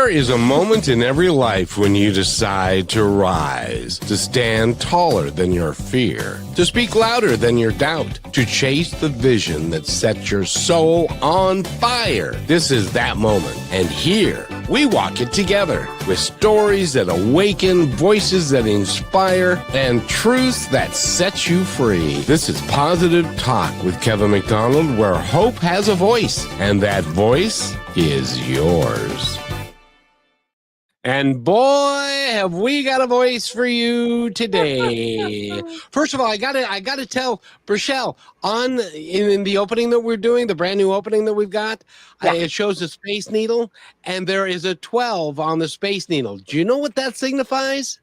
There is a moment in every life when you decide to rise, to stand taller than your fear, to speak louder than your doubt, to chase the vision that sets your soul on fire. This is that moment. And here, we walk it together with stories that awaken, voices that inspire, and truths that set you free. This is Positive Talk with Kevin McDonald, where hope has a voice, and that voice is yours. And boy, have we got a voice for you today. First of all, I gotta tell Brichelle, in the opening that we're doing, the brand new opening that we've got, it shows a Space Needle, and there is a 12 on the Space Needle. Do you know what that signifies?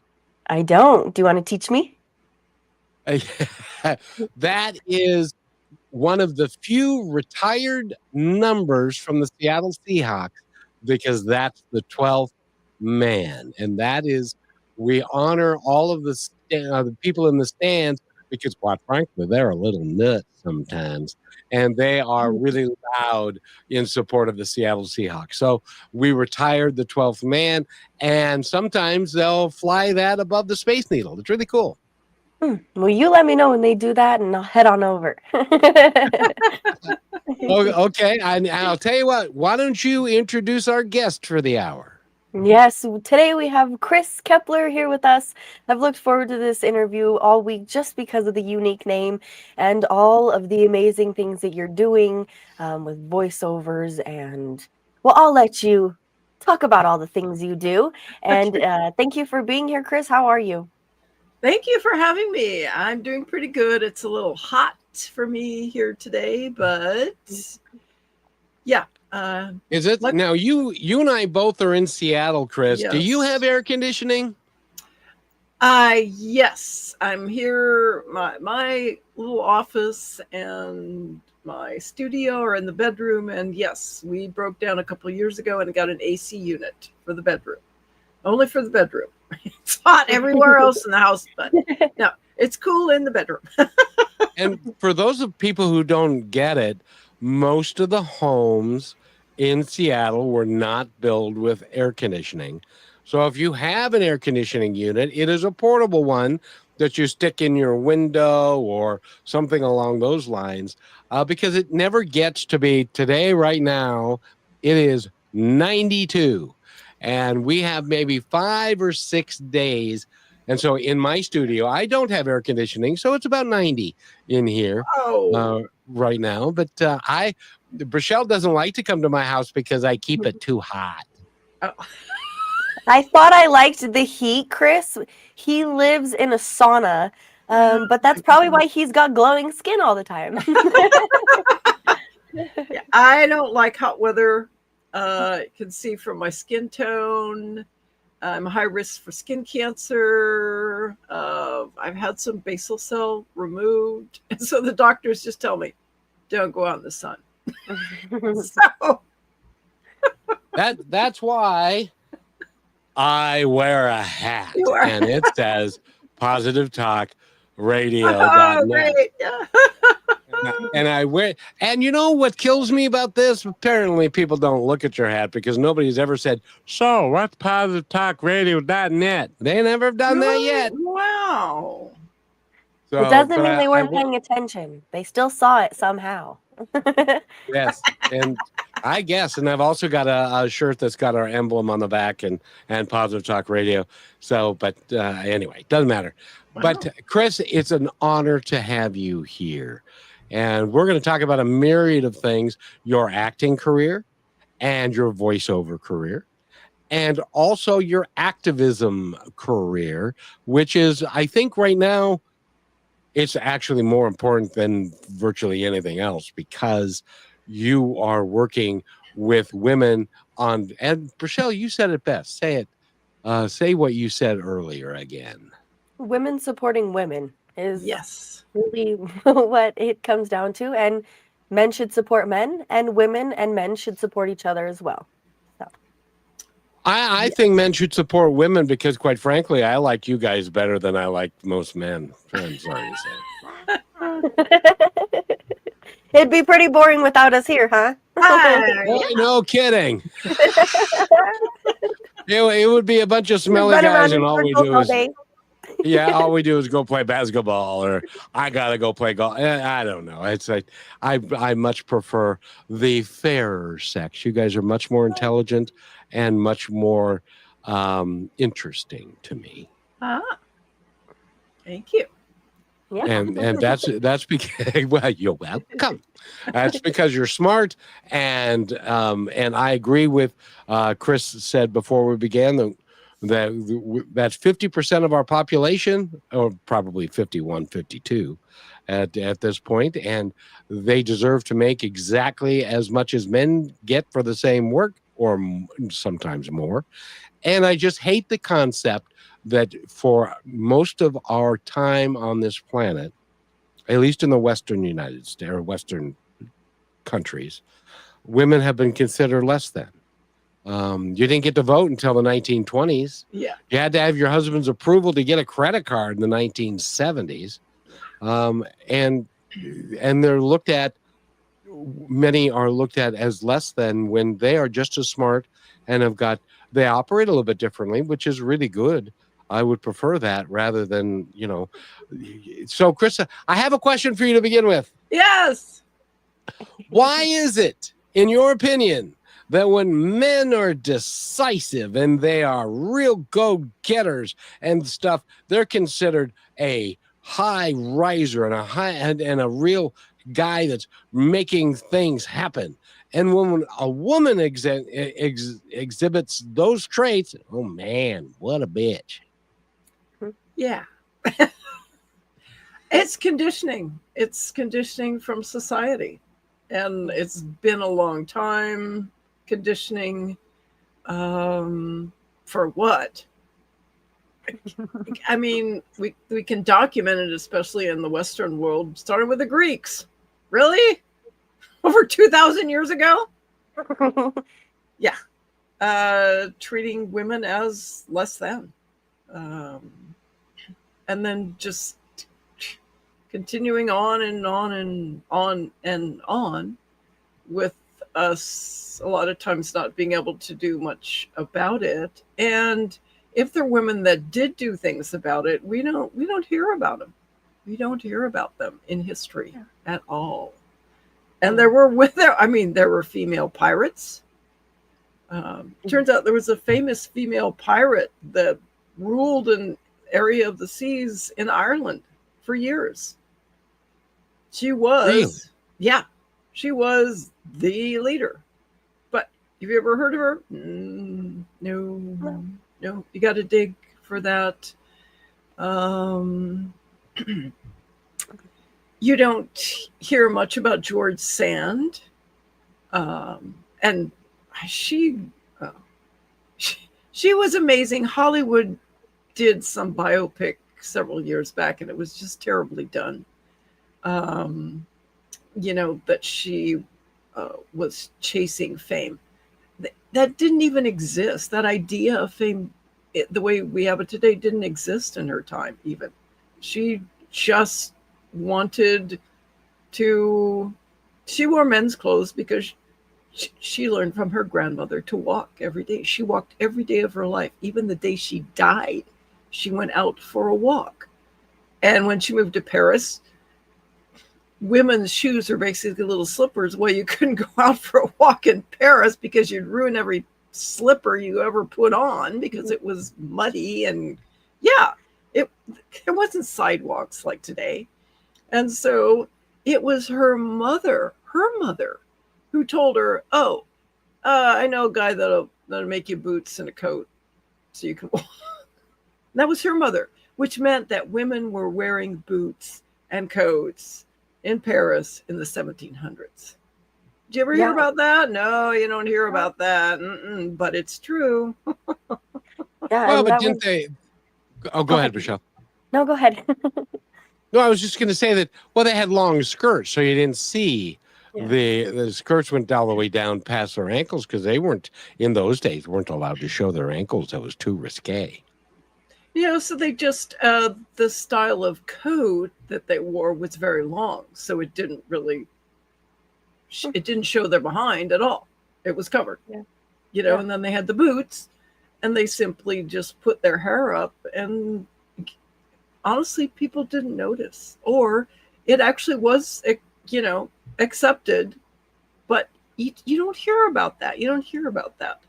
I don't. Do you want to teach me? That is one of the few retired numbers from the Seattle Seahawks, because that's the 12th man, and that is, we honor all of the people in the stands, because quite frankly, they're a little nuts sometimes, and they are really loud in support of the Seattle Seahawks. So we retired the 12th man, and sometimes they'll fly that above the Space Needle. It's really cool. Well, you let me know when they do that, and I'll head on over. Okay, I'll tell you what, why don't you introduce our guest for the hour? Yes, today we have Kris Keppeler here with us. I've looked forward to this interview all week just because of the unique name and all of the amazing things that you're doing with voiceovers. And, well, I'll let you talk about all the things you do. And thank you for being here, Kris. How are you? Thank you for having me. I'm doing pretty good. It's a little hot for me here today, but yeah. Is it now? You and I both are in Seattle, Kris. Yes. Do you have air conditioning? Yes. I'm here. My little office and my studio are in the bedroom, and yes, we broke down a couple of years ago and got an AC unit for the bedroom. Only for the bedroom. It's hot everywhere else in the house, but no, it's cool in the bedroom. And for those of people who don't get it, most of the homes in Seattle were not built with air conditioning. So if you have an air conditioning unit, it is a portable one that you stick in your window or something along those lines, because it never gets to be, today, right now, it is 92. And we have maybe 5 or 6 days. And so in my studio, I don't have air conditioning, so it's about 90 in here right now. But Brichelle doesn't like to come to my house because I keep it too hot. Oh. I thought I liked the heat, Kris. He lives in a sauna, but that's probably why he's got glowing skin all the time. Yeah, I don't like hot weather. You can see from my skin tone, I'm high risk for skin cancer. I've had some basal cell removed. And so the doctors just tell me, don't go out in the sun. So That's why I wear a hat, and it says Positive Talk Radio.net. Great. Yeah. And I wear, and you know what kills me about this? Apparently people don't look at your hat because nobody's ever said, so what's Positive Talk Radio.net? They never have done that yet. Wow. So, it doesn't mean they weren't paying attention. They still saw it somehow. Yes, and I guess, and I've also got a shirt that's got our emblem on the back and Positive Talk Radio. So, but anyway, doesn't matter. Wow. But Kris, it's an honor to have you here. And we're going to talk about a myriad of things, your acting career and your voiceover career, and also your activism career, which is, I think right now, it's actually more important than virtually anything else, because you are working with women on, and Brichelle, you said it best. Say it. Say what you said earlier again. Women supporting women is really what it comes down to. And men should support men, and women and men should support each other as well. So. I think men should support women because, quite frankly, I like you guys better than I like most men. I'm sorry to say. It'd be pretty boring without us here, huh? No kidding. it would be a bunch of smelly Run around guys, and in all we circles do all is day. all we do is go play basketball, or I gotta go play golf. I don't know. It's like I much prefer the fairer sex. You guys are much more intelligent and much more interesting to me. Ah, thank you. Yeah. And that's because well, you're welcome. That's because you're smart, and I agree with Kris said before we began that's 50% of our population, or probably 51, 52 at this point, and they deserve to make exactly as much as men get for the same work, or sometimes more. And I just hate the concept that for most of our time on this planet, at least in the Western United States or Western countries, women have been considered less than. You didn't get to vote until the 1920s. Yeah. You had to have your husband's approval to get a credit card in the 1970s. And they're looked at, many are looked at as less than when they are just as smart and they operate a little bit differently, which is really good. I would prefer that rather than, So, Kris, I have a question for you to begin with. Yes. Why is it, in your opinion, that when men are decisive and they are real go-getters and stuff, they're considered a high riser and a real guy that's making things happen? And when a woman exhibits those traits, oh man, what a bitch. Yeah. It's conditioning. It's conditioning from society. And it's been a long time conditioning. For what? I mean, we can document it, especially in the Western world, starting with the Greeks. Really? Over 2,000 years ago? Yeah. Treating women as less than. And then just continuing on and on and on and on, with us a lot of times not being able to do much about it. And if there are women that did do things about it, we don't hear about them. We don't hear about them in history at all. And there were female pirates. Turns out there was a famous female pirate that ruled an area of the seas in Ireland for years. She was, she was the leader. But have you ever heard of her? No. You got to dig for that. You don't hear much about George Sand. And she was amazing. Hollywood did some biopic several years back, and it was just terribly done. That she was chasing fame. That didn't even exist. That idea of fame, the way we have it today, didn't exist in her time even. She just wanted to... She wore men's clothes because she learned from her grandmother to walk every day. She walked every day of her life. Even the day she died, she went out for a walk. And when she moved to Paris, women's shoes were basically little slippers. Well, you couldn't go out for a walk in Paris because you'd ruin every slipper you ever put on because it was muddy. And there wasn't sidewalks like today. And so it was her mother, who told her, I know a guy that'll make you boots and a coat so you can walk. That was her mother, which meant that women were wearing boots and coats in Paris in the 1700s. Did you ever hear about that? No, you don't hear about that. But it's true. Well, but didn't they... Oh, go ahead, Michelle. No, go ahead. No, I was just going to say that, they had long skirts, so you didn't see... The skirts went all the way down past their ankles because they weren't, in those days, weren't allowed to show their ankles. That was too risque. So they just, the style of coat that they wore was very long. So it didn't really, it didn't show their behind at all. It was covered, and then they had the boots. and they simply just put their hair up, and honestly, people didn't notice, or it actually was, accepted, but you don't hear about that. You don't hear about that.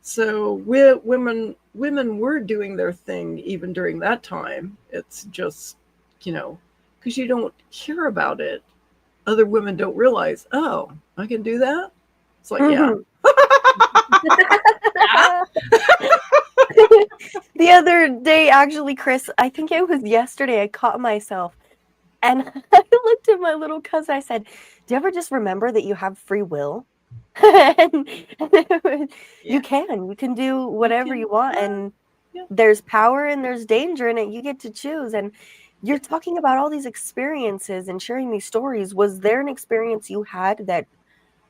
So women were doing their thing even during that time. It's just, because you don't hear about it. Other women don't realize, oh, I can do that. It's like, yeah. The other day, actually, Kris, I think it was yesterday, I caught myself and I looked at my little cousin. I said, do you ever just remember that you have free will? You can do whatever you want, and there's power and there's danger in it. You get to choose. And you're talking about all these experiences and sharing these stories. Was there an experience you had that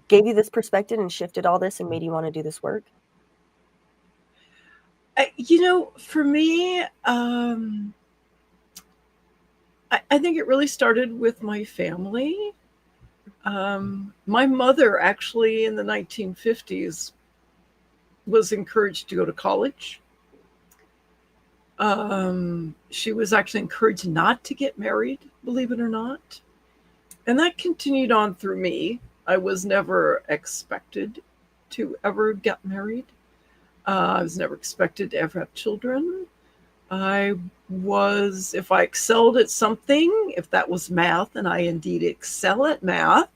gave you this perspective and shifted all this and made you want to do this work? For me, I think it really started with my family. My mother, actually, in the 1950s, was encouraged to go to college. She was actually encouraged not to get married, believe it or not. And that continued on through me. I was never expected to ever get married. I was never expected to ever have children. If I excelled at something, if that was math, and I indeed excel at math,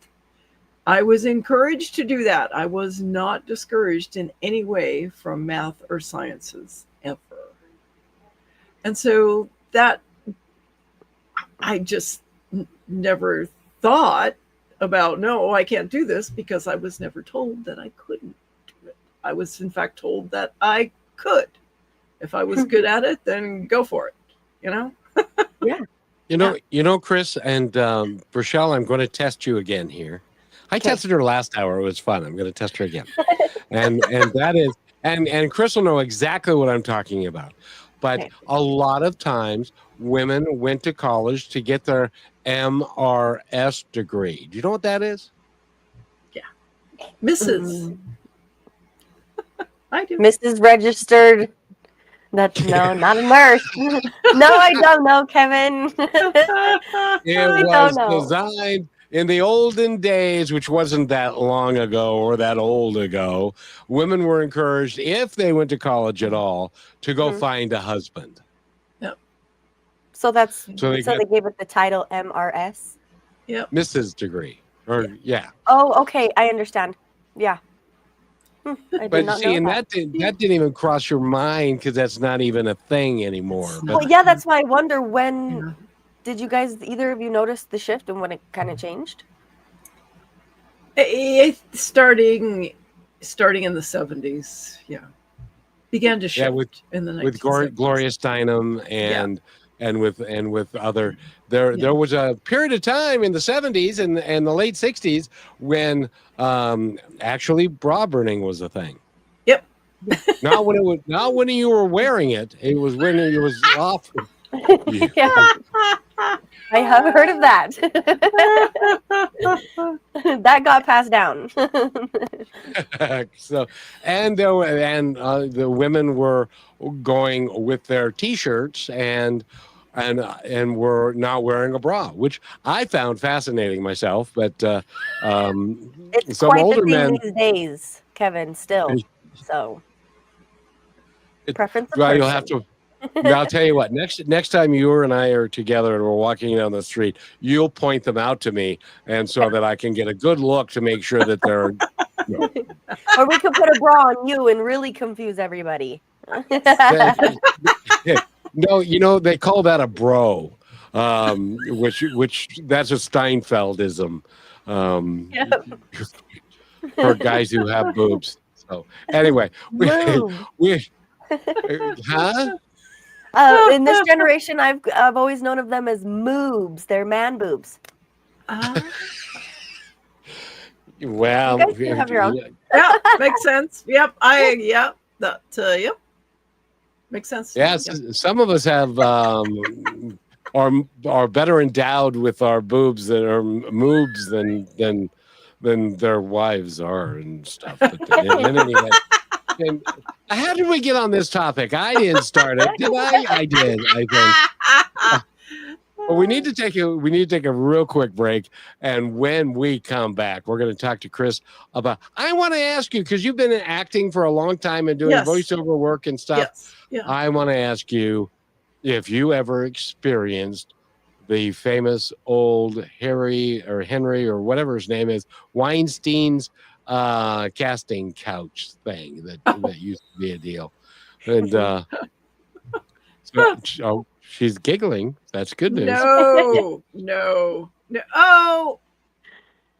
I was encouraged to do that. I was not discouraged in any way from math or sciences, ever. And so that, I just never thought about, no, I can't do this, because I was never told that I couldn't do it. I was, in fact, told that I could. If I was good at it, then go for it, Yeah. Kris and Rochelle, I'm going to test you again here. I tested her last hour. It was fun. I'm going to test her again. and that is, and Kris will know exactly what I'm talking about. But a lot of times women went to college to get their MRS degree. Do you know what that is? Yeah. Mrs. I do. Mrs. Registered. That's not a nurse. No, I don't know, Kevin. It was designed in the olden days, which wasn't that long ago or that old ago. Women were encouraged, if they went to college at all, to go find a husband. Yep. So they gave it the title MRS. Yep. Mrs. degree. Oh, okay. I understand. Yeah. But see, and that didn't even cross your mind, because that's not even a thing anymore. Well, yeah, that's why I wonder, when did you guys, either of you, notice the shift and when it kind of changed? Starting in the 70s, began to shift in the 1970s. With Gloria Steinem and with other, there was a period of time in the 70s and the late 60s when actually bra burning was a thing. Yep. Not when you were wearing it. It was when it was off. Yeah. I have heard of that. That got passed down. So, the women were going with their T-shirts and were not wearing a bra, which I found fascinating myself. But it's some quite older the thing men these days, Kevin. Still, so preference. Well, you'll have to. I'll tell you what. Next time you and I are together and we're walking down the street, you'll point them out to me, and so that I can get a good look to make sure that they're. Or we could put a bra on you and really confuse everybody. No, they call that a bro, which that's a Steinfeldism, for guys who have boobs. So anyway, in this generation, I've always known of them as moobs. They're man boobs. Well, you guys can have your own. Yeah, makes sense. Yep, yep. Makes sense. Yes, some of us have are better endowed with our boobs that are moobs than their wives are and stuff. But anyway, How did we get on this topic? I didn't start it, did I? I did, I think. Well, we need to take a real quick break, and when we come back, we're going to talk to Kris about. I want to ask you, because you've been acting for a long time and doing Yes. voiceover work and stuff. Yes. Yeah. I want to ask you if you ever experienced the famous old Henry or whatever his name is, Weinstein's casting couch thing that used to be a deal, and so she's giggling. That's good news. No. Oh,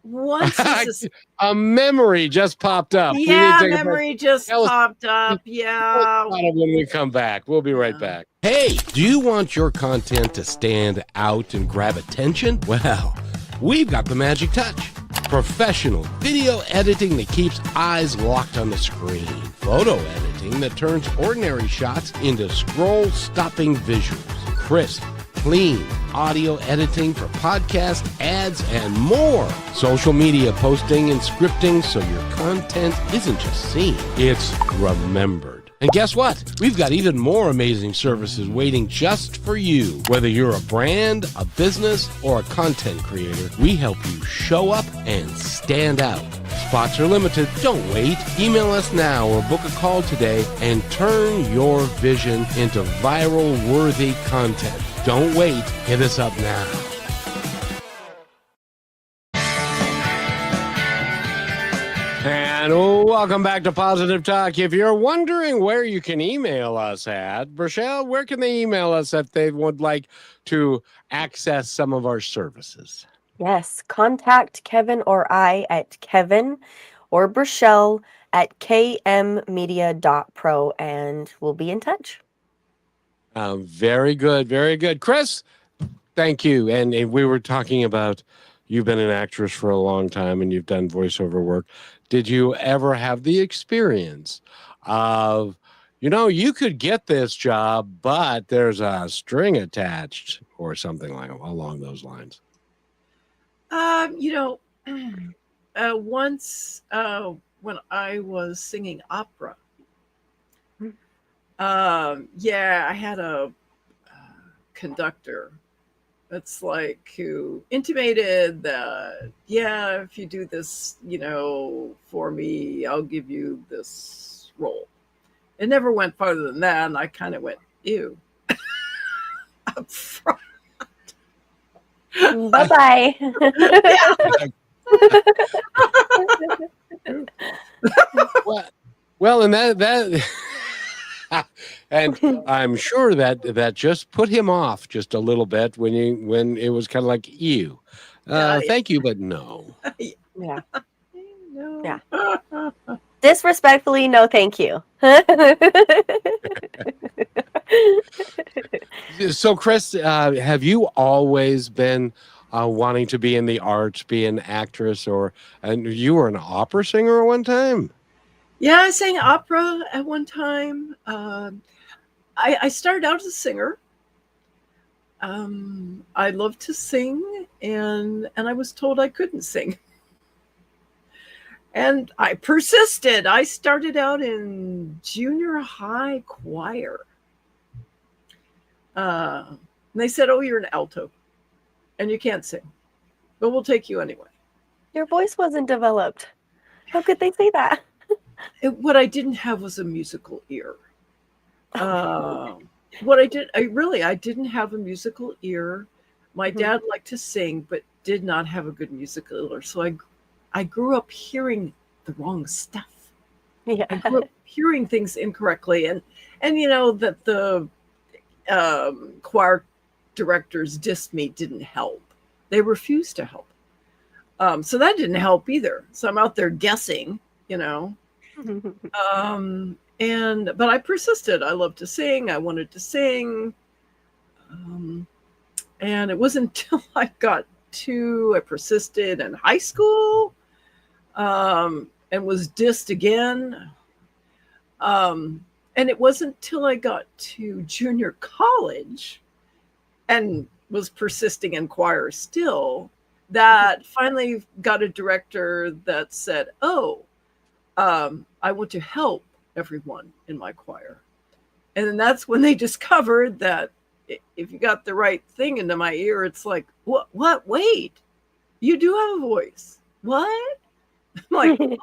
once a memory just popped up. Yeah, memory just popped up. Yeah. When we come back, we'll be right back. Hey, do you want your content to stand out and grab attention? Well, we've got the magic touch. Professional video editing that keeps eyes locked on the screen. Photo editing that turns ordinary shots into scroll-stopping visuals. Crisp, clean audio editing for podcasts, ads, and more. Social media posting and scripting so your content isn't just seen, it's remembered. And guess what? We've got even more amazing services waiting just for you. Whether you're a brand, a business, or a content creator, we help you show up and stand out. Spots are limited. Don't wait. Email us now or book a call today and turn your vision into viral-worthy content. Don't wait. Hit us up now. And welcome back to Positive Talk. If you're wondering where you can email us at, Rochelle, where can they email us if they would like to access some of our services? Yes, contact Kevin or I at Kevin or Rochelle at kmmedia.pro, and we'll be in touch. Very good. Very good. Kris, thank you. And we were talking about you've been an actress for a long time and you've done voiceover work. Did you ever have the experience of, you could get this job, but there's a string attached or something along those lines? Once when I was singing opera, I had a conductor that's who intimated that, if you do this, for me, I'll give you this role. It never went farther than that, and I kind of went, ew, up front. Bye-bye. Well, and that and I'm sure that just put him off just a little bit when it was kind of like, ew. Thank you, but no. Yeah. No. Yeah. Disrespectfully, no thank you. So, Kris, have you always been wanting to be in the arts, be an actress, and you were an opera singer at one time? Yeah, I sang opera at one time. I started out as a singer. I loved to sing, and I was told I couldn't sing. And I persisted. I started out in junior high choir. And they said, oh, you're an alto, and you can't sing, but we'll take you anyway. Your voice wasn't developed. How could they say that? What I didn't have was a musical ear. I didn't have a musical ear. My dad liked to sing, but did not have a good musical ear. So I grew up hearing the wrong stuff. Yeah. I grew up hearing things incorrectly. And that the choir directors dissed me didn't help. They refused to help. So that didn't help either. So I'm out there guessing, but I persisted. I loved to sing. I wanted to sing. And it wasn't until I persisted in high school, and was dissed again. And it wasn't until I got to junior college and was persisting in choir still that finally got a director that said, I want to help everyone in my choir. And then that's when they discovered that if you got the right thing into my ear, it's like, what, wait, you do have a voice. What? I'm like, what?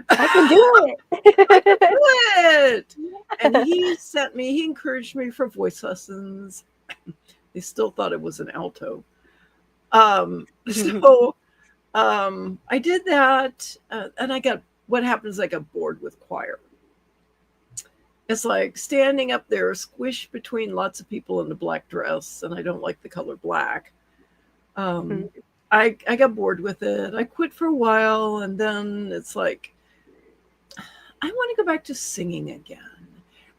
I can do it. And he encouraged me for voice lessons. They still thought it was an alto. I did that. And what happens, I got bored with choir. It's like standing up there, squished between lots of people in a black dress, and I don't like the color black. I got bored with it. I quit for a while, and then it's like, I want to go back to singing again.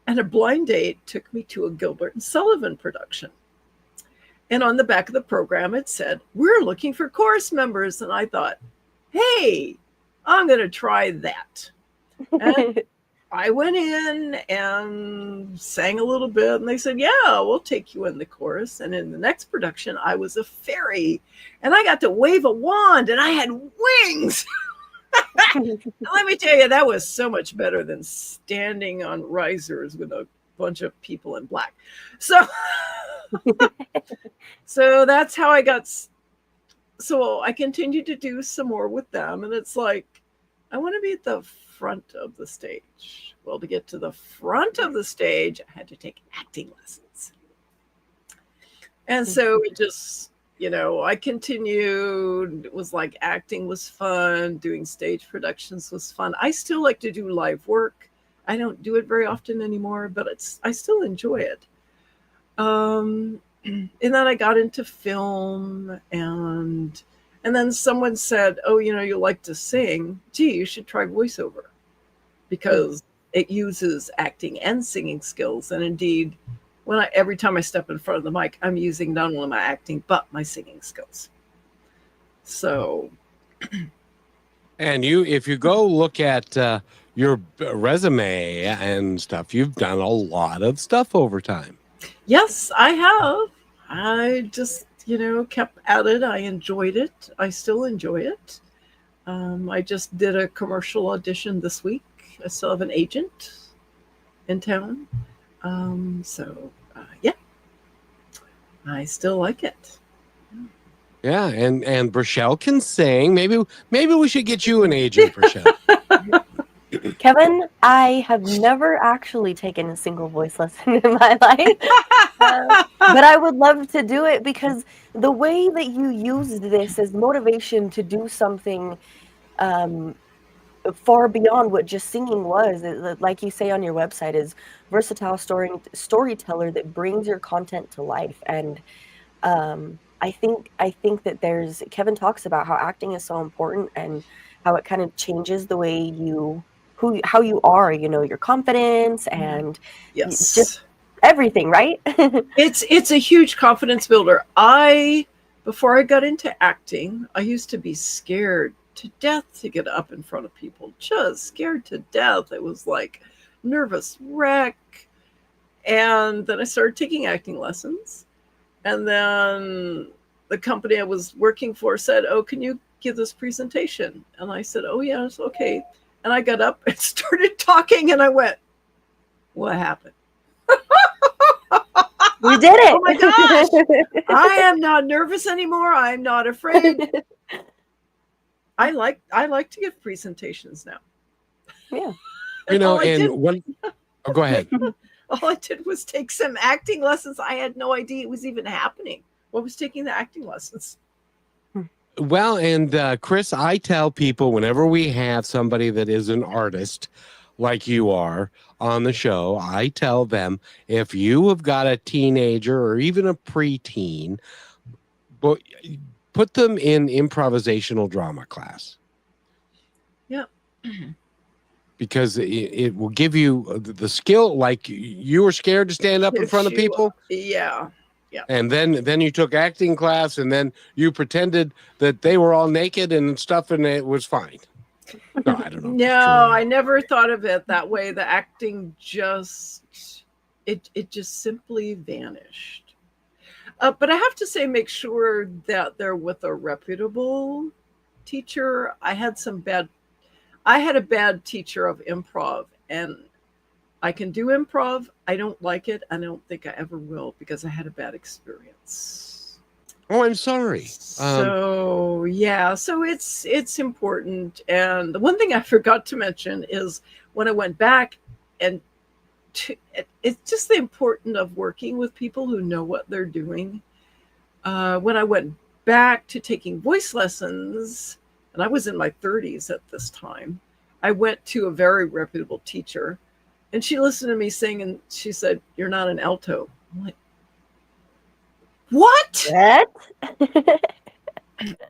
And a blind date took me to a Gilbert and Sullivan production. And on the back of the program, it said, "We're looking for chorus members." And I thought, hey, I'm going to try that. And I went in and sang a little bit, and they said, yeah, we'll take you in the chorus. And in the next production, I was a fairy, and I got to wave a wand, and I had wings. Let me tell you, that was so much better than standing on risers with a bunch of people in black. So, so that's how I got. So I continued to do some more with them, and it's like, I want to be at the front of the stage. Well, to get to the front of the stage, I had to take acting lessons. And so it just, I continued. It was like acting was fun. Doing stage productions was fun. I still like to do live work. I don't do it very often anymore, but I still enjoy it. And then I got into film, and then someone said, oh, you like to sing. Gee, you should try voiceover, because it uses acting and singing skills. And indeed, every time I step in front of the mic, I'm using not only my acting, but my singing skills. So. And if you go look at your resume and stuff, you've done a lot of stuff over time. Yes, I have. I just, kept at it. I enjoyed it. I still enjoy it. I just did a commercial audition this week. I still have an agent in town. Yeah, I still like it. Yeah, and Rochelle can sing. Maybe we should get you an agent, Rochelle. Kevin, I have never actually taken a single voice lesson in my life, but I would love to do it, because the way that you used this as motivation to do something far beyond what just singing was, like you say on your website, is versatile storyteller that brings your content to life. And I think that Kevin talks about how acting is so important, and how it kind of changes the way how you are, your confidence and just everything, right? It's a huge confidence builder. Before I got into acting, I used to be scared to death to get up in front of people, just scared to death. It was like nervous wreck. And then I started taking acting lessons. And then the company I was working for said, oh, can you give this presentation? And I said, oh, yes, okay. And I got up and started talking, and I went, what happened? We did it. Oh my gosh. I am not nervous anymore. I'm not afraid. I like to give presentations now. Yeah. Go ahead. All I did was take some acting lessons. I had no idea it was even happening. What was taking the acting lessons? Well, and Kris, I tell people whenever we have somebody that is an artist like you are on the show, I tell them, if you have got a teenager or even a preteen, but put them in improvisational drama class. Yeah. Because it will give you the skill. Like, you were scared to stand up in front of people. Yeah. Yeah. And then you took acting class, and then you pretended that they were all naked and stuff, and it was fine. No, I don't know. No, I never thought of it that way. The acting just simply vanished. But I have to say, make sure that they're with a reputable teacher. I had a bad teacher of improv, And I can do improv. I don't like it. I don't think I ever will because I had a bad experience. Oh, I'm sorry. So yeah, so it's important. And the one thing I forgot to mention is when I went back, and it's just the importance of working with people who know what they're doing. When I went back to taking voice lessons, and I was in my 30s at this time, I went to a very reputable teacher, and she listened to me sing, and she said, "You're not an alto." I'm like, what?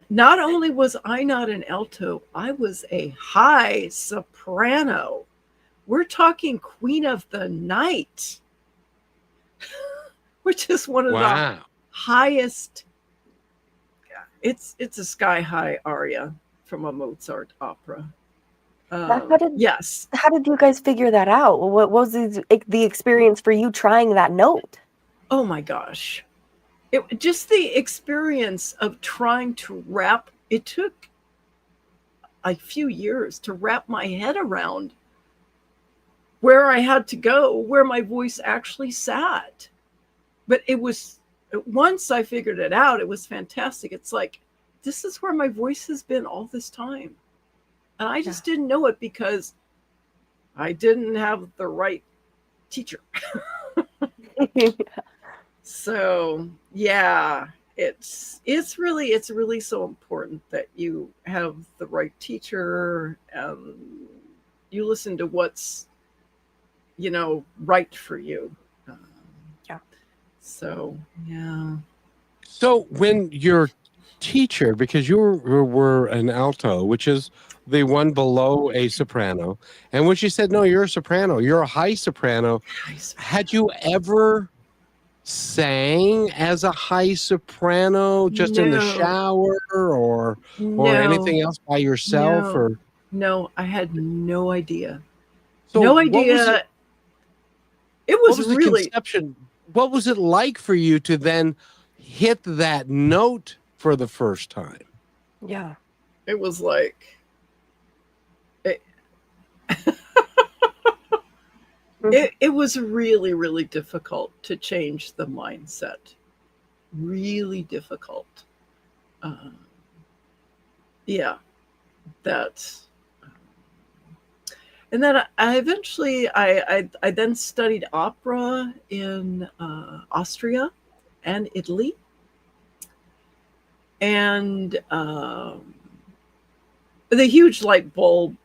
Not only was I not an alto, I was a high soprano. We're talking Queen of the Night, which is one of the highest. It's a sky high aria from a Mozart opera. Yes. How did you guys figure that out? What was the experience for you trying that note? Oh my gosh. Just the experience of trying to wrap, it took a few years to wrap my head around where I had to go, where my voice actually sat. But it was, once I figured it out, it was fantastic. It's like, this is where my voice has been all this time. And I just didn't know it because I didn't have the right teacher. So yeah, it's really so important that you have the right teacher and you listen to what's, right for you. So yeah. So when your teacher, because you were an alto, which is the one below a soprano, and when she said, "No, you're a soprano, you're a high soprano," had you ever sang as a high soprano just in the shower or anything else by yourself? Or no, I had no idea. So no idea. It was what was really the conception? What was it like for you to then hit that note for the first time? Yeah. It was like it was really, really difficult to change the mindset. Really difficult. Yeah, that. And then I eventually, I then studied opera in Austria and Italy. And the huge light bulb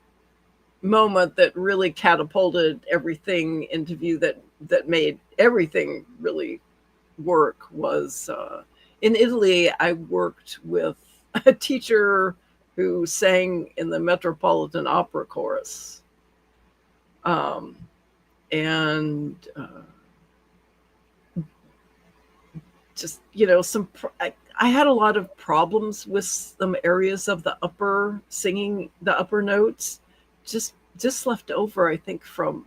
moment that really catapulted everything into view, that made everything really work, was in Italy. I worked with a teacher who sang in the Metropolitan Opera Chorus. And just, I had a lot of problems with some areas of the upper singing, the upper notes, just left over, I think, from,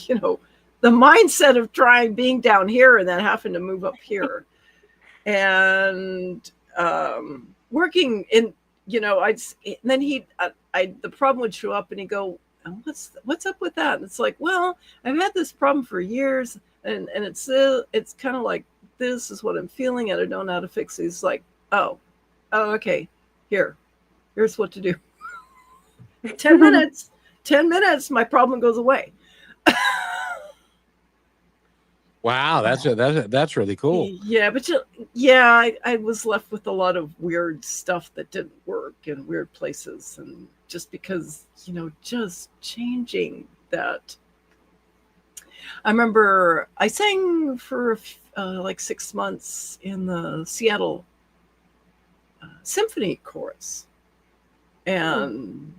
the mindset of being down here and then having to move up here. And working in, then the problem would show up and he'd go, what's up with that? And it's like, well, I've had this problem for years, and it's kind of like, this is what I'm feeling, and I don't know how to fix it. It's like, oh, okay, here's what to do. 10 minutes, my problem goes away. Wow, that's really cool. Yeah, but I was left with a lot of weird stuff that didn't work in weird places, and just because, just changing that. I remember I sang for like 6 months in the Seattle Symphony Chorus, and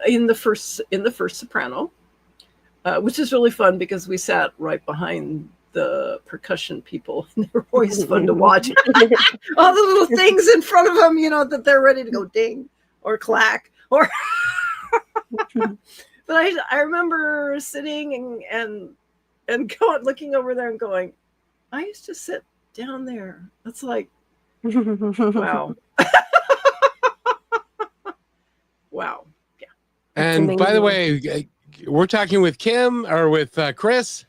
in the first soprano, which is really fun because we sat right behind the percussion people. They were always fun to watch. All the little things in front of them, that they're ready to go ding or clack or. But I remember sitting and going, looking over there and going, I used to sit down there. That's like, wow. Wow. Yeah. And by the way, we're talking with Kim or with Kris.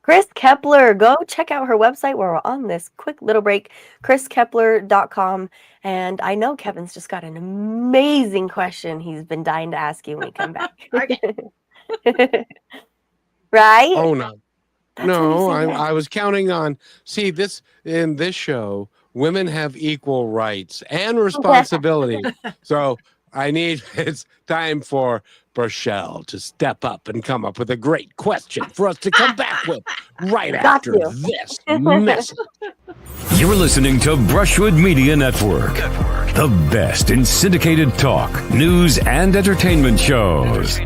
Kris Keppeler. Go check out her website while we're on this quick little break, kriskeppeler.com. And I know Kevin's just got an amazing question he's been dying to ask you when we come back. Right? Oh, no. That's when you No, say yes. I was counting on. See, in this show, women have equal rights and responsibility. So it's time for Rochelle to step up and come up with a great question for us to come back with right after this message. You're listening to Brushwood Media Network, the best in syndicated talk, news, and entertainment shows.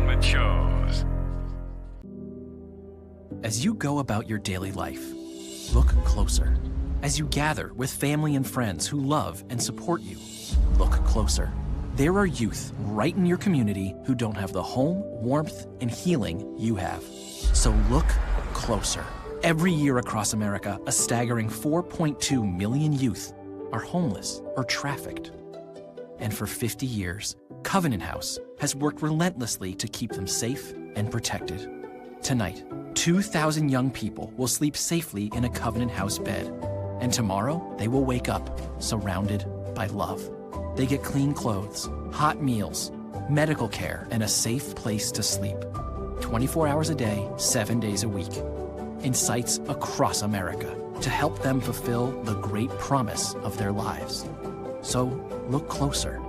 As you go about your daily life, look closer. As you gather with family and friends who love and support you, look closer. There are youth right in your community who don't have the home, warmth, and healing you have. So look closer. Every year across America, a staggering 4.2 million youth are homeless or trafficked. And for 50 years, Covenant House has worked relentlessly to keep them safe and protected. Tonight, 2,000 young people will sleep safely in a Covenant House bed. And tomorrow, they will wake up surrounded by love. They get clean clothes, hot meals, medical care, and a safe place to sleep. 24 hours a day, 7 days a week. In sites across America to help them fulfill the great promise of their lives. So look closer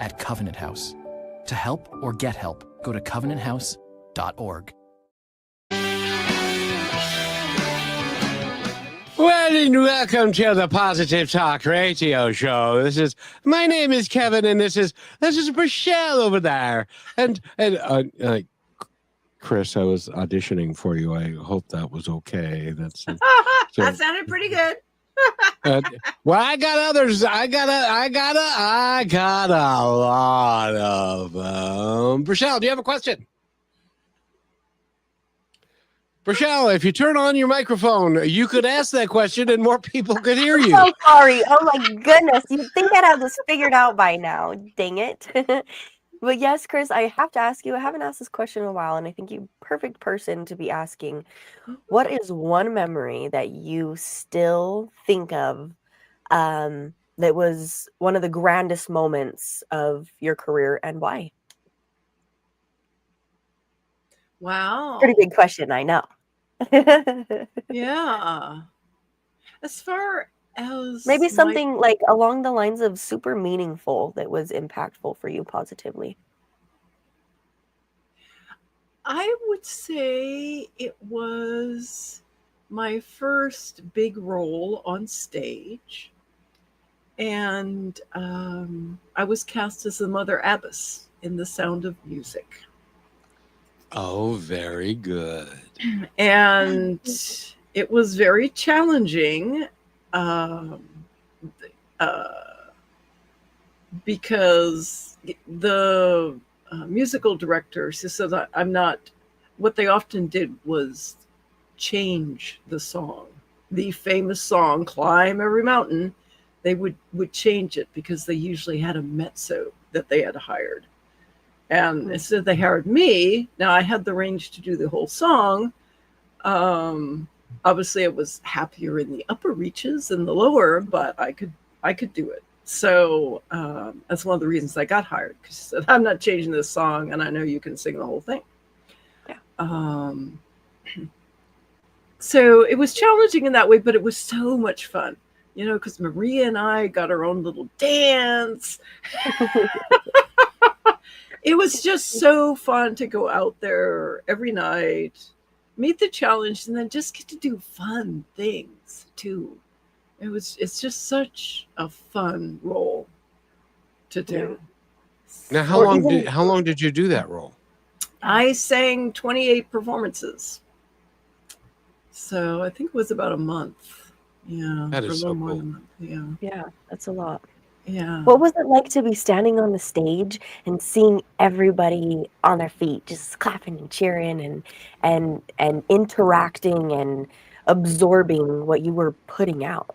at Covenant House. To help or get help, go to covenanthouse.org. Well, and welcome to the Positive Talk Radio Show. My name is Kevin, and this is Rochelle over there. And Kris, I was auditioning for you. I hope that was okay. That sounded pretty good. Well, I got others. I got a lot of them. Rochelle, do you have a question? Rochelle, if you turn on your microphone, you could ask that question and more people could hear you. I'm so sorry. Oh my goodness. You'd think I'd have this figured out by now. Dang it. But yes, Kris, I have to ask you, I haven't asked this question in a while, and I think you're the perfect person to be asking. What is one memory that you still think of that was one of the grandest moments of your career, and why? Wow. Pretty big question, I know. Yeah. As far as Maybe something like along the lines of super meaningful that was impactful for you positively. I would say it was my first big role on stage. And I was cast as the Mother Abbess in The Sound of Music. Oh, very good. And it was very challenging because the musical directors who said I'm not, what they often did was change the song. The famous song, Climb Every Mountain, they would change it because they usually had a mezzo that they had hired. And instead they hired me. Now I had the range to do the whole song. Obviously I was happier in the upper reaches than the lower, but I could do it. So that's one of the reasons I got hired, because she said, I'm not changing this song, and I know you can sing the whole thing. Yeah. So it was challenging in that way, but it was so much fun, because Maria and I got our own little dance. It was just so fun to go out there every night, meet the challenge, and then just get to do fun things too. It's just such a fun role to do. Now, how long did you do that role? I sang 28 performances. So I think it was about a month. Yeah. That is so cool. Yeah, that's a lot. Yeah. What was it like to be standing on the stage and seeing everybody on their feet, just clapping and cheering and interacting and absorbing what you were putting out?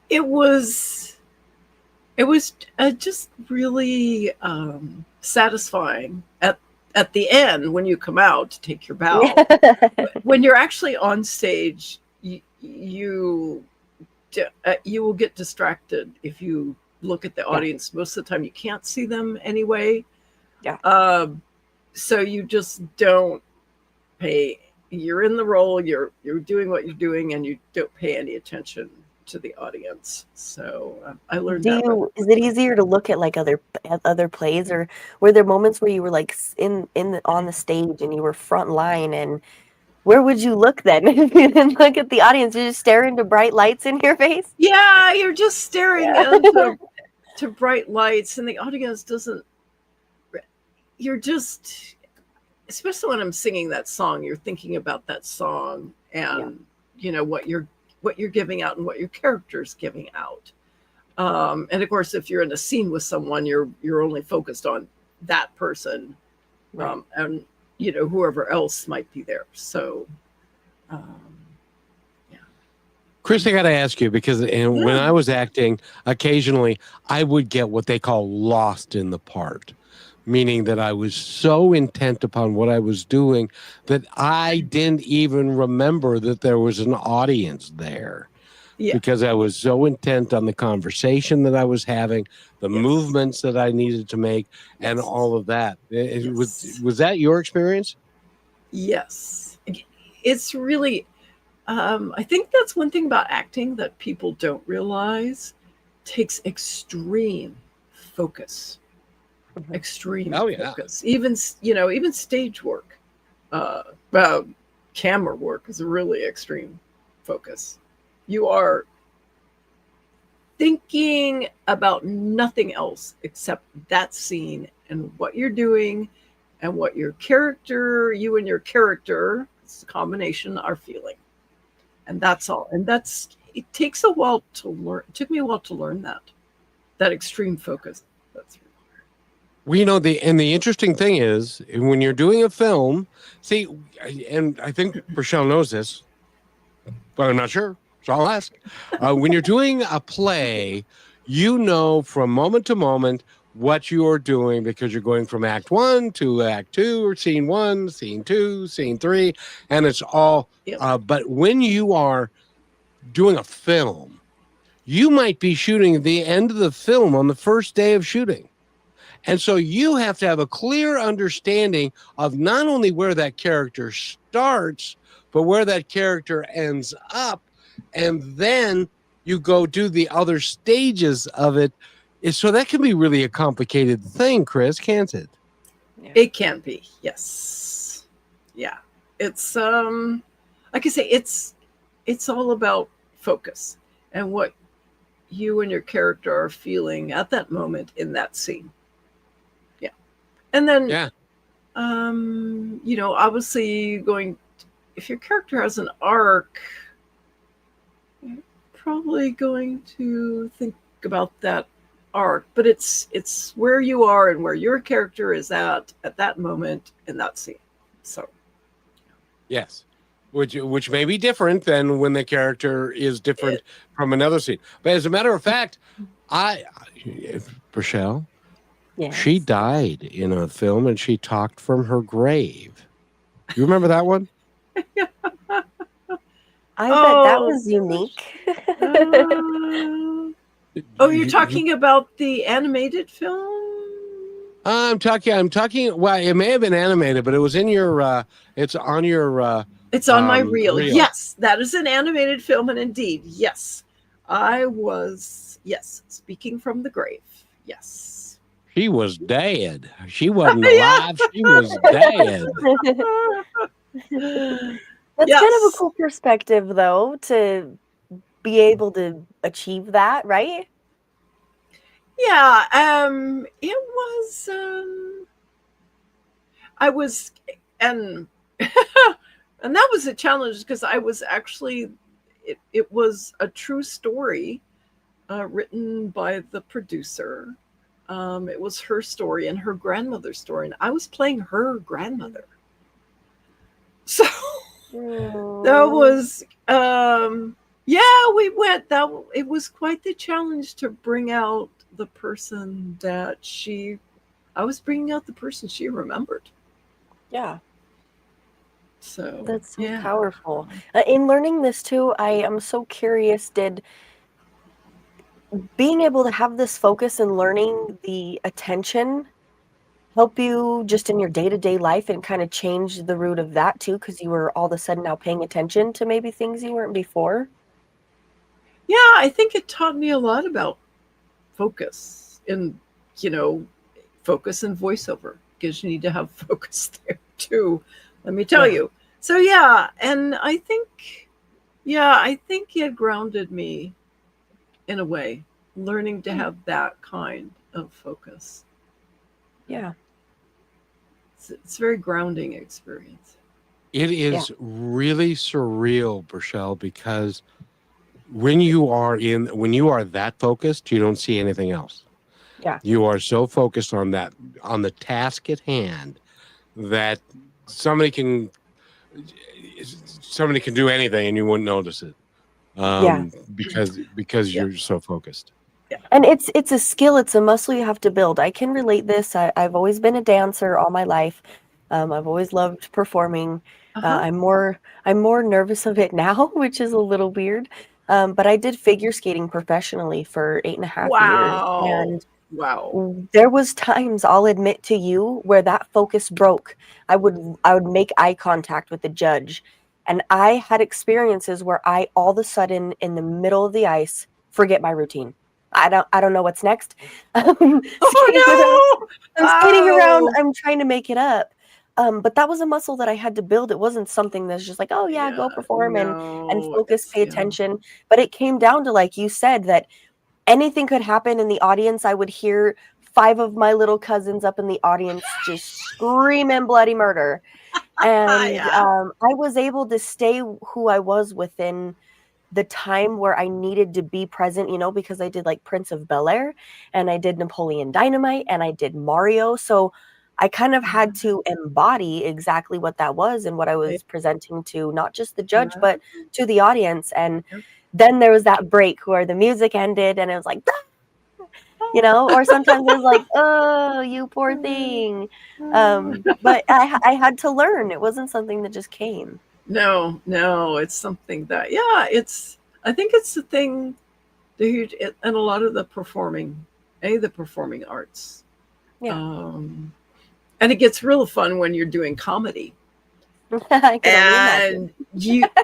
It was It was just really satisfying at the end when you come out to take your bow. When you're actually on stage, you will get distracted if you look at the audience. Most of the time, you can't see them anyway. Yeah. So you just don't pay. You're in the role. You're doing what you're doing, and you don't pay any attention to the audience. So I learned that. Is it easier to look at like other plays, or were there moments where you were like on the stage and you were front line, and where would you look then if you didn't look at the audience? You just stare into bright lights in your face? Yeah, you're just staring into to bright lights, and the audience doesn't. You're just, especially when I'm singing that song, you're thinking about that song and you know what you're giving out and what your character's giving out. And of course, if you're in a scene with someone, you're only focused on that person, and you know whoever else might be there. So, Kris, I got to ask you because when I was acting, occasionally I would get what they call lost in the part, meaning that I was so intent upon what I was doing that I didn't even remember that there was an audience there. Because I was so intent on the conversation that I was having, the movements that I needed to make, and all of that. Was that your experience? Yes. It's really, I think that's one thing about acting that people don't realize. Takes extreme focus. Extreme focus. Even stage work, camera work is a really extreme focus. You are thinking about nothing else except that scene and what you're doing and what you and your character, it's a combination, are feeling. And that's all. And it takes a while to learn. It took me a while to learn that extreme focus. That's well, you know, the interesting thing is when you're doing a film, see, and I think Rochelle knows this, but I'm not sure. So I'll ask. When you're doing a play, you know from moment to moment what you're doing because you're going from act 1 to act 2 or scene 1, scene 2, scene 3, and it's all. But when you are doing a film, you might be shooting the end of the film on the first day of shooting. And so you have to have a clear understanding of not only where that character starts, but where that character ends up. And then you go do the other stages of it. So that can be really a complicated thing, Kris, can't it? It can be, yes. Yeah. It's like I say, it's all about focus and what you and your character are feeling at that moment in that scene. Yeah. And then obviously if your character has an arc, you're probably going to think about that arc, but it's where you are and where your character is at that moment in that scene. So yes, which may be different than when the character is different from another scene. But as a matter of fact, Rochelle, she died in a film and she talked from her grave. You remember that one? I bet that was unique. You're talking about the animated film? I'm talking. Well, it may have been animated, but it was in your. It's on your. It's on my reel. Yes, that is an animated film, and indeed, yes, I was. Yes, speaking from the grave. Yes, she was dead. She wasn't alive. She was dead. That's kind of a cool perspective, though, to be able to achieve that, right? Yeah, it was. I was, and and that was a challenge because I was actually. It was a true story, written by the producer. It was her story and her grandmother's story, and I was playing her grandmother. So that was, we went. It was quite the challenge to bring out the person that I was bringing out the person she remembered. Yeah. So That's so yeah. powerful. In learning this too, I am so curious, did being able to have this focus and learning the attention help you just in your day-to-day life and kind of change the root of that too, because you were all of a sudden now paying attention to maybe things you weren't before? Yeah, I think it taught me a lot about focus and, focus and voiceover, because you need to have focus there too, let me tell you. So yeah, and I think it grounded me in a way, learning to have that kind of focus. Yeah. It's a very grounding experience. It is really surreal, Rochelle, because when you are that focused, you don't see anything else. Yeah. You are so focused on the task at hand, that somebody can do anything and you wouldn't notice it. Because you're so focused. And it's a skill, it's a muscle you have to build. I can relate this. I've always been a dancer all my life. I've always loved performing. I'm more nervous of it now, which is a little weird. But I did figure skating professionally for 8.5 years. And wow. There was times, I'll admit to you, where that focus broke. I would make eye contact with the judge. And I had experiences where I all of a sudden in the middle of the ice forget my routine. I don't know what's next. I'm skating around. I'm trying to make it up. But that was a muscle that I had to build. It wasn't something that's just like, oh yeah, go perform and focus, pay attention. But it came down to, like you said, that anything could happen in the audience. I would hear 5 of my little cousins up in the audience just screaming bloody murder. And I was able to stay who I was within the time where I needed to be present, because I did like Prince of Bel-Air and I did Napoleon Dynamite and I did Mario. So I kind of had to embody exactly what that was and what I was presenting to not just the judge, but to the audience. And then there was that break where the music ended and it was like, or sometimes it was like, oh, you poor thing. But I had to learn. It wasn't something that just came. No, it's something that, I think it's the thing, and a lot of the performing arts. Yeah. And it gets real fun when you're doing comedy. And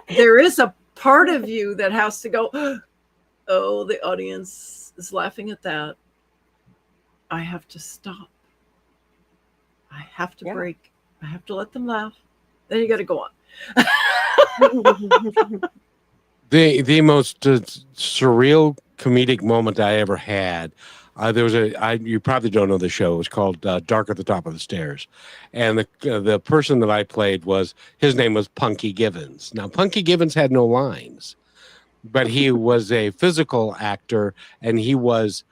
there is a part of you that has to go, oh, the audience is laughing at that. I have to stop. I have to break. I have to let them laugh. Then you got to go on. The most surreal comedic moment I ever had. There was you probably don't know the show. It was called Dark at the Top of the Stairs, and the person that I played his name was Punky Givens. Now Punky Givens had no lines, but he was a physical actor and he was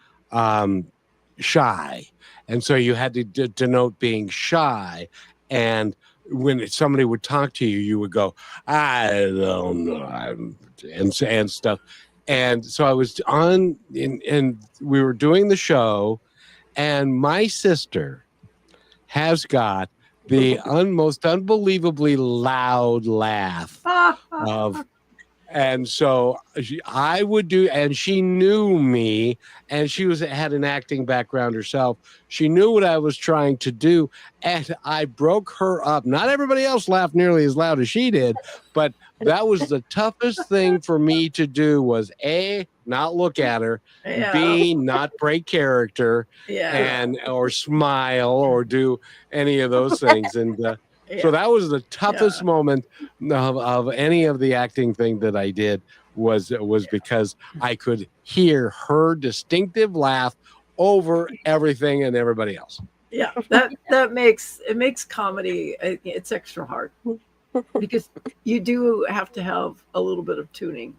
shy, and so you had to denote being shy. And when somebody would talk to you, you would go, I don't know, and stuff. And so I was on, and we were doing the show, and my sister has got the most unbelievably loud laugh and so I would do, and she knew me, and she had an acting background herself. She knew what I was trying to do, and I broke her up. Not everybody else laughed nearly as loud as she did, but that was the toughest thing for me to do, was A, not look at her, B, not break character, or smile or do any of those things. And so that was the toughest moment of any of the acting thing that I did, was because I could hear her distinctive laugh over everything and everybody else. Yeah, that makes comedy, it's extra hard, because you do have to have a little bit of tuning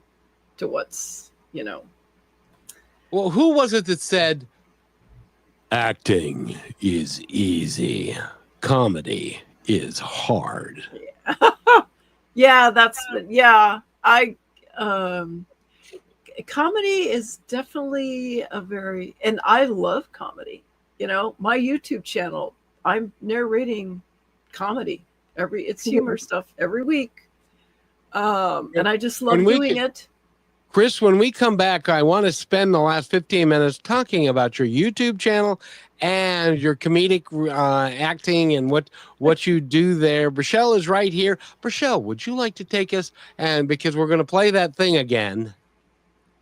to what's, Well, who was it that said acting is easy, comedy is hard? comedy is definitely and I love comedy. My YouTube channel, I'm narrating comedy it's humor stuff every week. And I just love doing it. Kris, when we come back, I want to spend the last 15 minutes talking about your YouTube channel and your comedic acting and what you do there. Brachelle is right here. Brachelle, would you like to take us? And because we're going to play that thing again.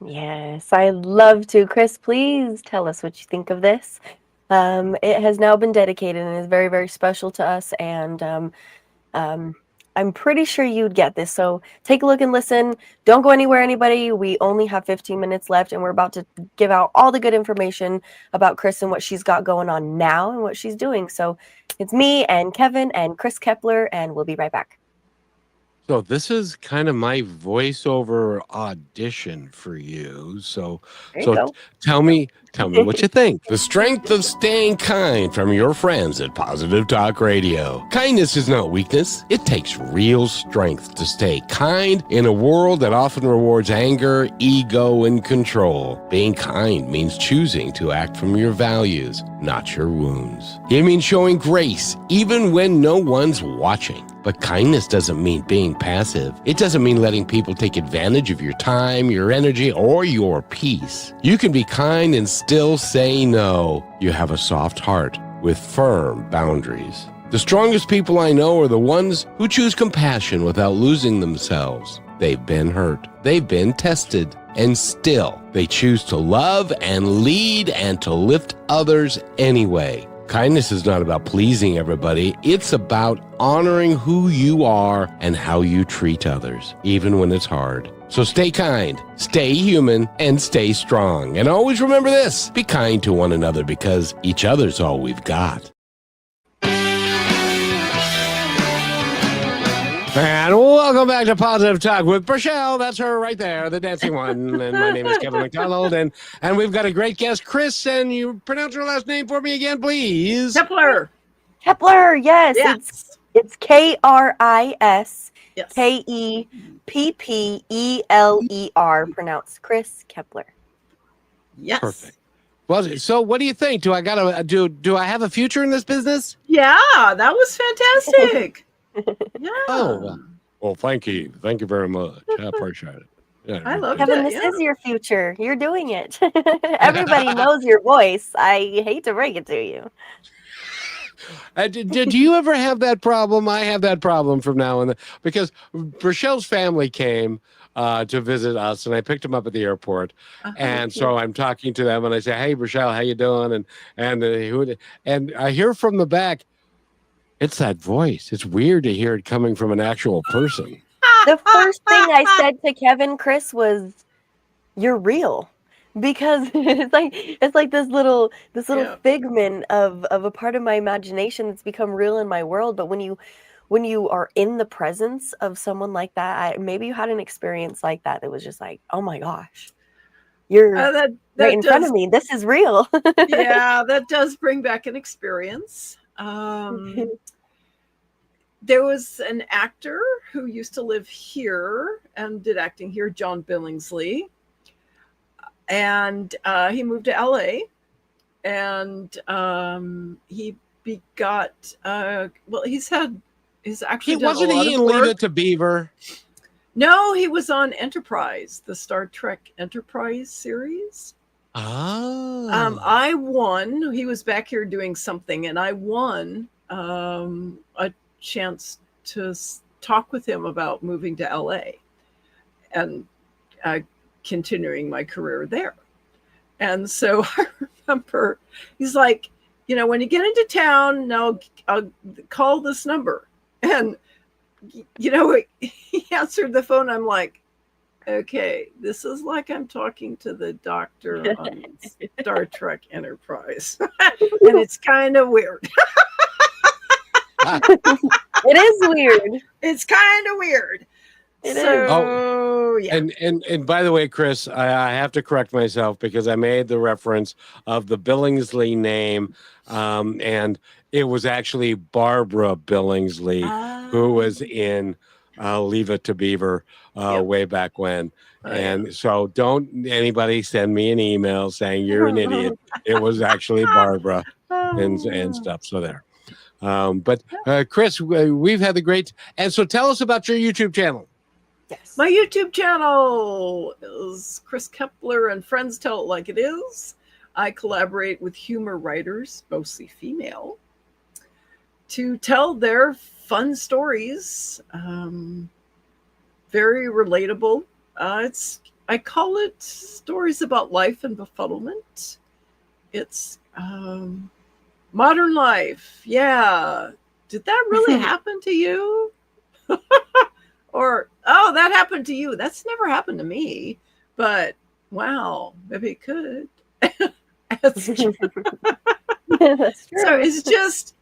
Yes, I'd love to. Kris, please tell us what you think of this. It has now been dedicated and is very, very special to us. And I'm pretty sure you'd get this. So take a look and listen. Don't go anywhere, anybody. We only have 15 minutes left, and we're about to give out all the good information about Kris and what she's got going on now and what she's doing. So it's me and Kevin and Kris Keppeler, and we'll be right back. So this is kind of my voiceover audition for you. So tell me what you think. The strength of staying kind from your friends at Positive Talk Radio. Kindness is not weakness. It takes real strength to stay kind in a world that often rewards anger, ego, and control. Being kind means choosing to act from your values, not your wounds. It means showing grace even when no one's watching. But kindness doesn't mean being passive. It doesn't mean letting people take advantage of your time, your energy, or your peace. You can be kind and still say no. You have a soft heart with firm boundaries. The strongest people I know are the ones who choose compassion without losing themselves. They've been hurt. They've been tested. And still, they choose to love and lead and to lift others anyway. Kindness is not about pleasing everybody. It's about honoring who you are and how you treat others, even when it's hard. So stay kind, stay human, and stay strong. And always remember this, be kind to one another because each other's all we've got. And welcome back to Positive Talk with Brachelle. That's her right there, the dancing one. And my name is Kevin McDonald. And we've got a great guest, Kris. And you pronounce her last name for me again, please. Keppeler. Keppeler, yes. It's Kris Yes. Keppeler, pronounced Kris Keppeler. Yes. Perfect. Well, so what do you think? Do I have a future in this business? Yeah, that was fantastic. Yeah. Oh, well, thank you. Thank you very much. I appreciate it. Yeah, I love Kevin, it. this is your future. You're doing it. Everybody knows your voice. I hate to break it to you. Did you ever have that problem? I have that problem from now and then because Brachelle's family came to visit us, and I picked them up at the airport, and so I'm talking to them, and I say, "Hey, Brachelle, how you doing?" And I hear from the back, it's that voice. It's weird to hear it coming from an actual person. The first thing I said to Kevin, Kris, was, "You're real." Because it's like this little figment of a part of my imagination that's become real in my world. But when you are in the presence of someone like that, maybe you had an experience like that was just like, oh my gosh, you're right in front of me. This is real. Yeah, that does bring back an experience. There was an actor who used to live here and did acting here, John Billingsley. And he moved to LA, and he begot. He's actually done wasn't a lot he of in Leave work. It to Beaver? No, he was on Enterprise, the Star Trek Enterprise series. Oh. I won. He was back here doing something, and I won a chance to talk with him about moving to LA and continuing my career there. And so I remember he's like, when you get into town, now I'll call this number. And, he answered the phone. I'm like, okay, this is like I'm talking to the doctor on Star Trek Enterprise. And it's kind of weird. It is weird. It's kind of weird. It is. Oh, yeah. And by the way, Kris, I have to correct myself because I made the reference of the Billingsley name, and it was actually Barbara Billingsley who was in Leave It to Beaver way back when. Oh, And so don't anybody send me an email saying you're an idiot. It was actually Barbara and stuff. So there. But Kris, we've had the great. And so tell us about your YouTube channel. Yes. My YouTube channel is Kris Keppeler and Friends Tell It Like It Is. I collaborate with humor writers, mostly female, to tell their fun stories. Very relatable. I call it stories about life and befuddlement. It's modern life. Yeah. Did that really happen to you? Or, oh, that happened to you. That's never happened to me. But wow, maybe it could. That's true. That's true. So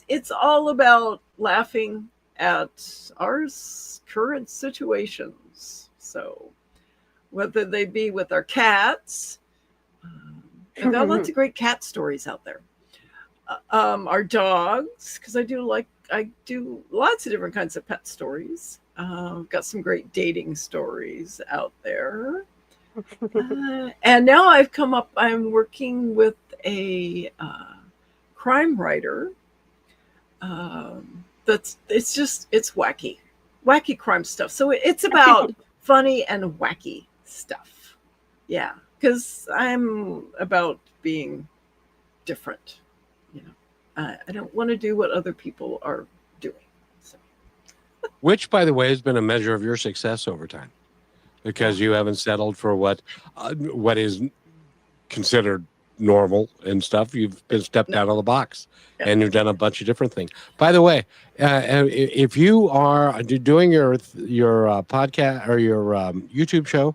it's all about laughing at our current situations. So whether they be with our cats, I've got lots of great cat stories out there. Our dogs, because I do lots of different kinds of pet stories. Got some great dating stories out there. And now I'm working with a crime writer. It's wacky crime stuff. So it's about funny and wacky stuff. Yeah, because I'm about being different. I don't want to do what other people are doing. So. Which, by the way, has been a measure of your success over time, because you haven't settled for what is considered normal and stuff. You've been stepped out of the box, and you've done a bunch of different things. By the way, if you are doing your podcast or your YouTube show,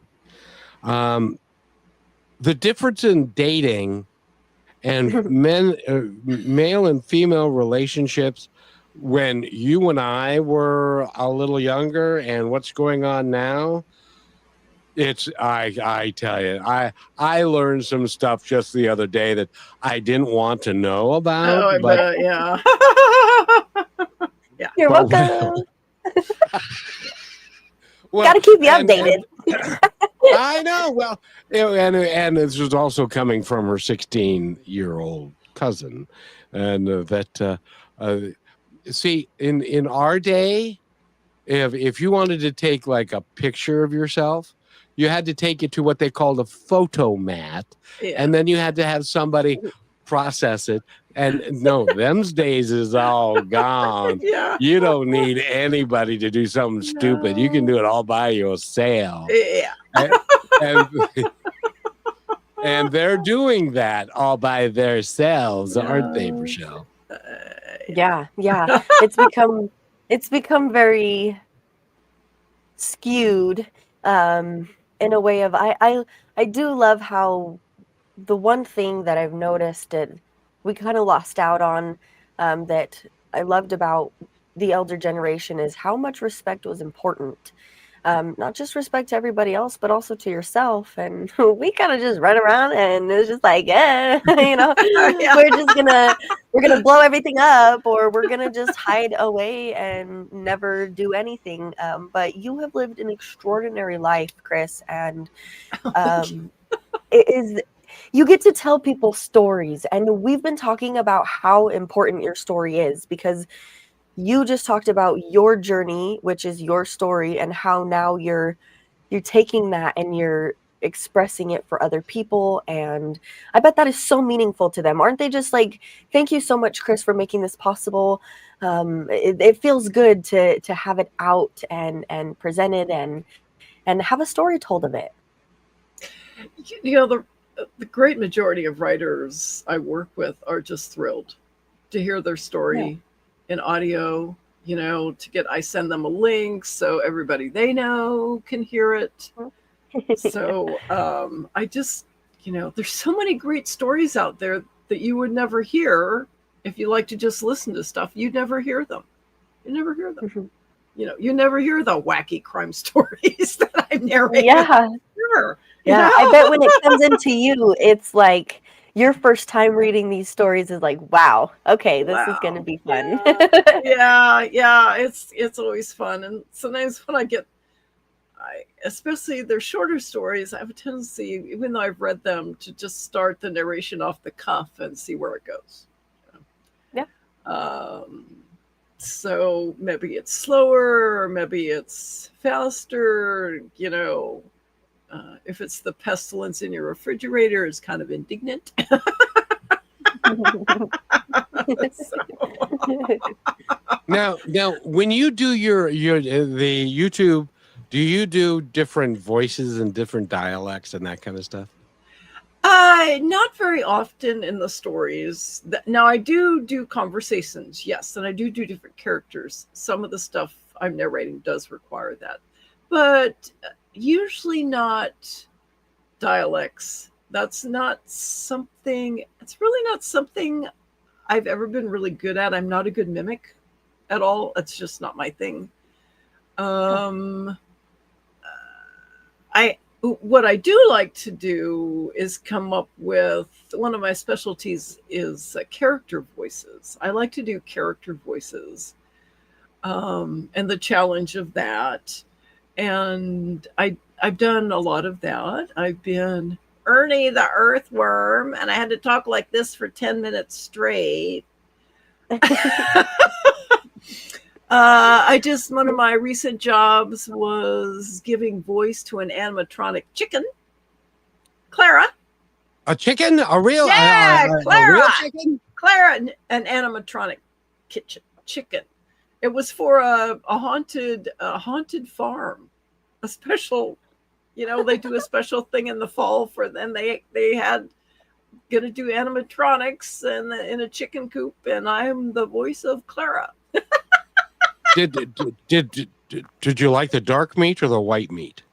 the difference in dating and male and female relationships when you and I were a little younger and what's going on now, I tell you, I learned some stuff just the other day that I didn't want to know about. Oh, I bet, yeah. Yeah. You're welcome. Well, Got to keep you updated. I know. Well, and this was also coming from her 16-year-old cousin, and see, in our day, if you wanted to take like a picture of yourself, you had to take it to what they called a photo mat, and then you had to have somebody process it. And no, them's days is all gone. Yeah. You don't need anybody to do something stupid. You can do it all by yourself. Yeah. And they're doing that all by themselves, aren't they, Michelle? Yeah. It's become very skewed in a way of I do love how the one thing that I've noticed that we kind of lost out on that I loved about the elder generation is how much respect was important. Not just respect to everybody else, but also to yourself. And we kind of just run around and it's just like, we're gonna blow everything up, or we're gonna just hide away and never do anything. But you have lived an extraordinary life, Kris, and you get to tell people stories. And we've been talking about how important your story is, because you just talked about your journey, which is your story, and how now you're taking that and you're expressing it for other people. And I bet that is so meaningful to them. Aren't they just like, thank you so much, Kris, for making this possible. It feels good to have it out and presented and have a story told of it. The great majority of writers I work with are just thrilled to hear their story in audio, I send them a link so everybody they know can hear it. So I just, there's so many great stories out there that you would never hear if you like to just listen to stuff. You'd never hear them. You never hear them. Mm-hmm. You never hear the wacky crime stories that I'm narrating. Yeah. Sure. Yeah, I bet when it comes into you, it's like your first time reading these stories is like, wow, okay, this is going to Wow. be fun. Yeah, it's always fun. And sometimes when especially their shorter stories, I have a tendency, even though I've read them, to just start the narration off the cuff and see where it goes. Yeah. So maybe it's slower, or maybe it's faster. If it's the pestilence in your refrigerator, it's kind of indignant. Now, when you do the YouTube, do you do different voices and different dialects and that kind of stuff? Not very often in the stories. Now, I do conversations, yes, and I do different characters. Some of the stuff I'm narrating does require that, but usually not dialects. That's not something. It's really not something I've ever been really good at. I'm not a good mimic at all. It's just not my thing. What I do like to do is come up with, one of my specialties is character voices. I like to do character voices, and the challenge of that. And I've done a lot of that. I've been Ernie the Earthworm, and I had to talk like this for 10 minutes straight. One of my recent jobs was giving voice to an animatronic chicken, Clara. A chicken? A real? Yeah, Clara. A real chicken? Clara, an animatronic chicken. It was for a haunted farm, a special. They do a special thing in the fall for them. They had gonna do animatronics and in a chicken coop, and I'm the voice of Clara. Did you like the dark meat or the white meat?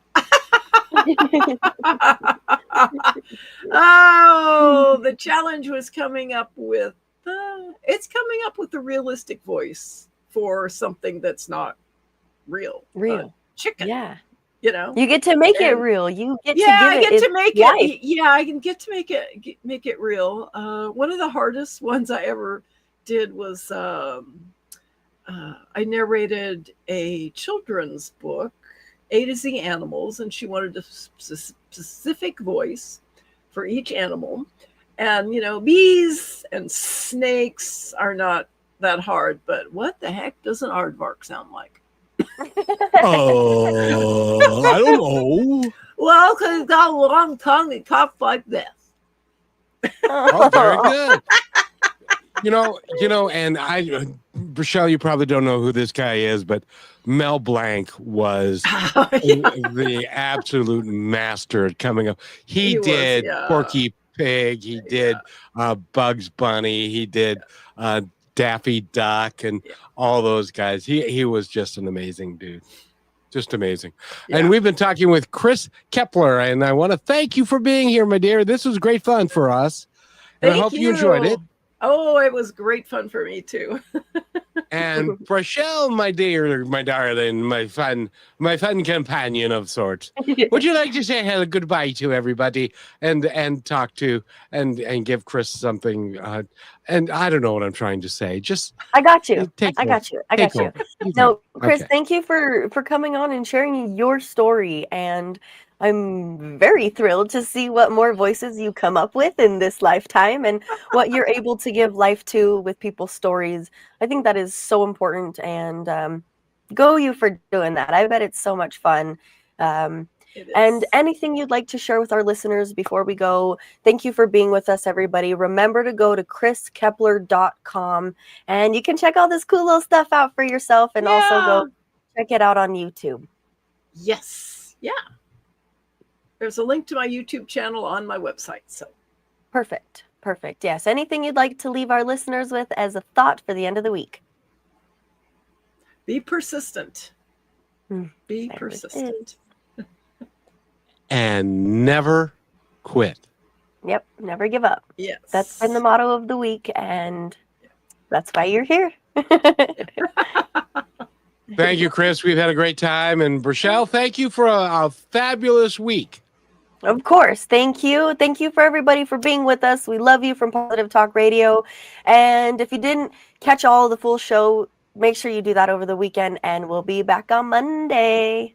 Oh, the challenge was coming up with a realistic voice for something that's not real. Chicken. Yeah. You get to make it real. You get to give I get it to make life. it. Yeah, I can get to make it real. One of the hardest ones I ever did was I narrated a children's book, A to Z Animals, and she wanted a specific voice for each animal. And, bees and snakes are not that hard, but what the heck does an aardvark sound like? I don't know. Well, because it's got a long tongue that talks like this. Oh, very good. And Rochelle, you probably don't know who this guy is, but Mel Blanc was the absolute master at coming up. He did Porky Pig. He did Bugs Bunny. He did Daffy Duck and all those guys. He was just an amazing dude. Just amazing. Yeah. And we've been talking with Kris Keppeler, and I want to thank you for being here, my dear. This was great fun for us. And I hope you enjoyed it. Oh, it was great fun for me too. And Rochelle, my dear, my darling, my fun companion of sorts. Would you like to say hello, goodbye to everybody, and talk to and give Kris something? And I don't know what I'm trying to say. Just I got you. I got you. No, Kris, okay. Thank you for coming on and sharing your story. And I'm very thrilled to see what more voices you come up with in this lifetime and what you're able to give life to with people's stories. I think that is so important, and go you for doing that. I bet it's so much fun. And anything you'd like to share with our listeners before we go? Thank you for being with us, everybody. Remember to go to kriskeppeler.com, and you can check all this cool little stuff out for yourself, and also go check it out on YouTube. Yes. Yeah. There's a link to my YouTube channel on my website. So perfect. Yes. Anything you'd like to leave our listeners with as a thought for the end of the week? Be persistent. Be persistent. And never quit. Yep. Never give up. Yes. That's been the motto of the week, and that's why you're here. Thank you, Kris. We've had a great time. And Rochelle, thank you for a fabulous week. Of course. Thank you. Thank you for everybody for being with us. We love you from Positive Talk Radio. And if you didn't catch all the full show, make sure you do that over the weekend, and we'll be back on Monday.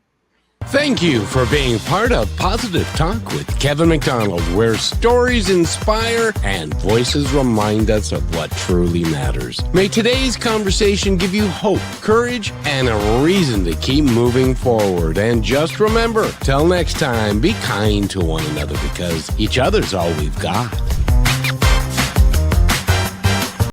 Thank you for being part of Positive Talk with Kevin McDonald, where stories inspire and voices remind us of what truly matters. May today's conversation give you hope, courage, and a reason to keep moving forward. And just remember, till next time, be kind to one another because each other's all we've got.